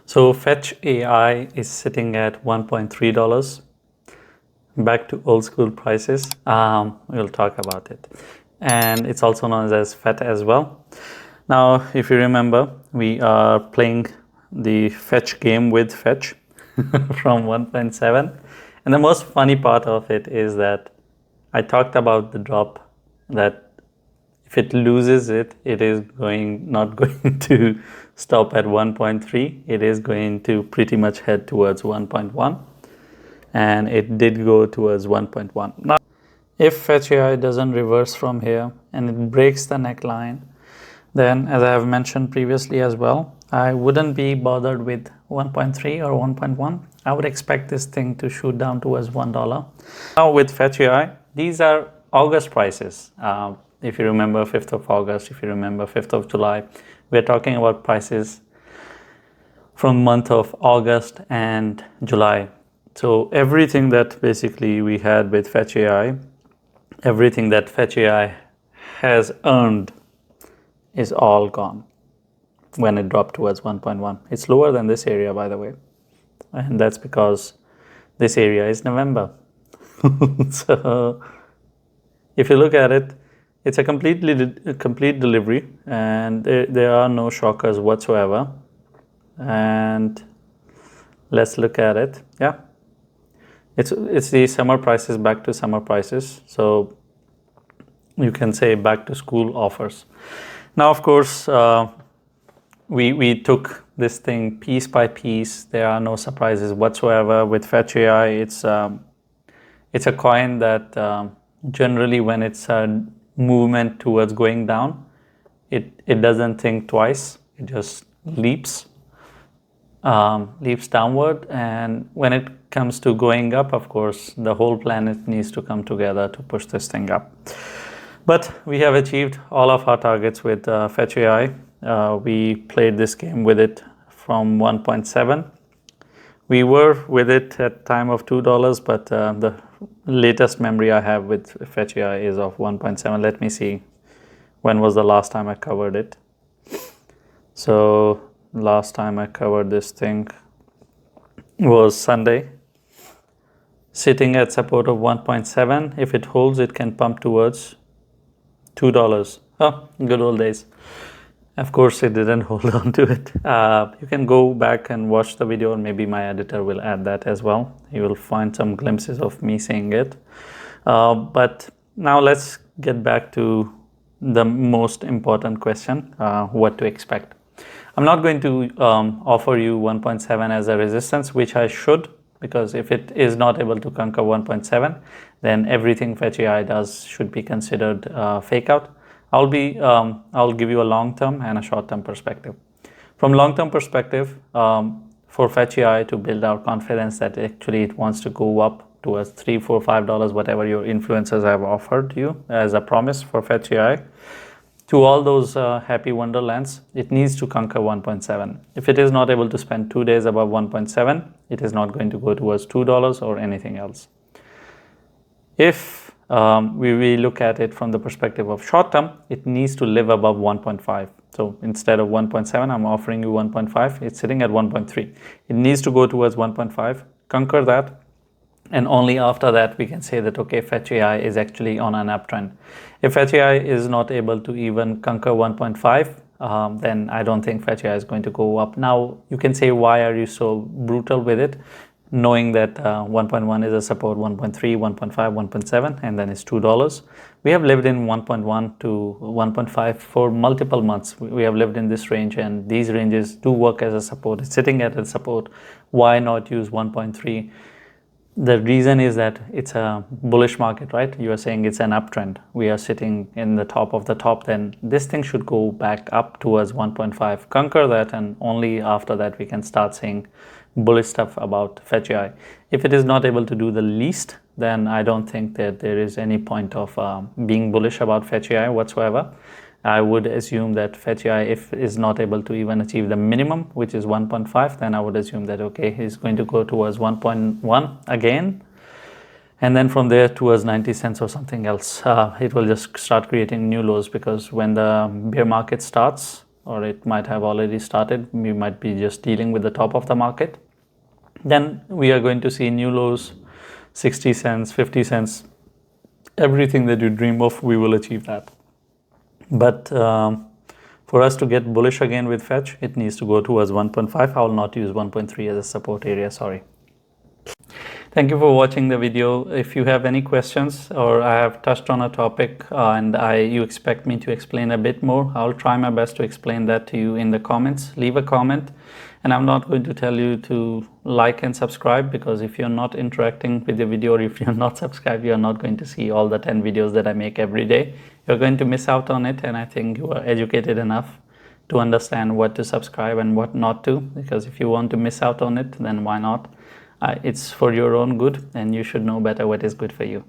So FetchAi is sitting at $1.3. Back to old school prices. We'll talk about it. And it's also known as FET as well. Now, if you remember, we are playing the fetch game with fetch from 1.7. And the most funny part of it is that I talked about the drop, that if it loses it, it is not going to stop at 1.3. It is going to pretty much head towards 1.1. And it did go towards 1.1. Now, if FetchAi doesn't reverse from here and it breaks the neckline, then as I have mentioned previously as well, I wouldn't be bothered with 1.3 or 1.1. I would expect this thing to shoot down towards $1. Now with FetchAi, these are August prices. If you remember 5th of August, if you remember 5th of July, we're talking about prices from month of August and July. So everything that basically we had with FetchAi, everything that FetchAi has earned is all gone when it dropped towards 1.1. It's lower than this area, by the way. And that's because this area is November. So if you look at it, it's a complete delivery, and there are no shockers whatsoever. And let's look at it. Yeah, it's the summer prices back to summer prices. So you can say back to school offers. Now, of course, we took this thing piece by piece. There are no surprises whatsoever with FetchAi. It's a coin that generally, when it's a movement towards going down, it doesn't think twice. It just leaps downward. And when it comes to going up, of course, the whole planet needs to come together to push this thing up. But we have achieved all of our targets with FetchAi. We played this game with it from 1.7. We were with it at time of $2, but the latest memory I have with FetchAi is of 1.7. Let me see, when was the last time I covered it? So last time I covered this thing was Sunday, sitting at support of 1.7. If it holds, it can pump towards $2. Oh, good old days. Of course, it didn't hold on to it. You can go back and watch the video, or maybe my editor will add that as well. You will find some glimpses of me saying it. But now let's get back to the most important question, what to expect. I'm not going to offer you 1.7 as a resistance, which I should, because if it is not able to conquer 1.7, then everything FetchAi does should be considered fake out. I'll give you a long-term and a short-term perspective. From long-term perspective, for FetchAi to build our confidence that actually it wants to go up towards $3, $4, $5, whatever your influencers have offered you as a promise for FetchAi, to all those happy wonderlands, it needs to conquer 1.7. If it is not able to spend 2 days above 1.7, it is not going to go towards $2 or anything else. If we look at it from the perspective of short term, it needs to live above 1.5. So instead of 1.7, I'm offering you 1.5. It's sitting at 1.3. It needs to go towards 1.5, conquer that, and only after that we can say that, okay, FetchAi is actually on an uptrend. If FetchAi is not able to even conquer 1.5, then I don't think FetchAi is going to go up. Now, you can say, why are you so brutal with it? Knowing that 1.1 is a support, 1.3, 1.5, 1.7, and then it's $2. We have lived in 1.1 to 1.5 for multiple months. We have lived in this range, and these ranges do work as a support. It's sitting at a support. Why not use 1.3? The reason is that it's a bullish market, right? You are saying it's an uptrend. We are sitting in the top of the top. Then this thing should go back up towards 1.5, conquer that, and only after that we can start saying bullish stuff about FetchAi. If it is not able to do the least, then I don't think that there is any point of being bullish about FetchAi whatsoever. I would assume that FetchAi, if is not able to even achieve the minimum, which is 1.5, then I would assume that, okay, he's going to go towards 1.1 again, and then from there towards 90 cents or something else. It will just start creating new lows, because when the bear market starts, or it might have already started, we might be just dealing with the top of the market, then we are going to see new lows, 60 cents, 50 cents, everything that you dream of, we will achieve that. But for us to get bullish again with Fetch, it needs to go towards 1.5. I will not use 1.3 as a support area, sorry. Thank you for watching the video. If you have any questions, or I have touched on a topic and you expect me to explain a bit more, I'll try my best to explain that to you in the comments. Leave a comment, and I'm not going to tell you to like and subscribe, because if you're not interacting with the video, or if you're not subscribed, you're not going to see all the 10 videos that I make every day. You're going to miss out on it, and I think you are educated enough to understand what to subscribe and what not to, because if you want to miss out on it, then why not? It's for your own good, and you should know better what is good for you.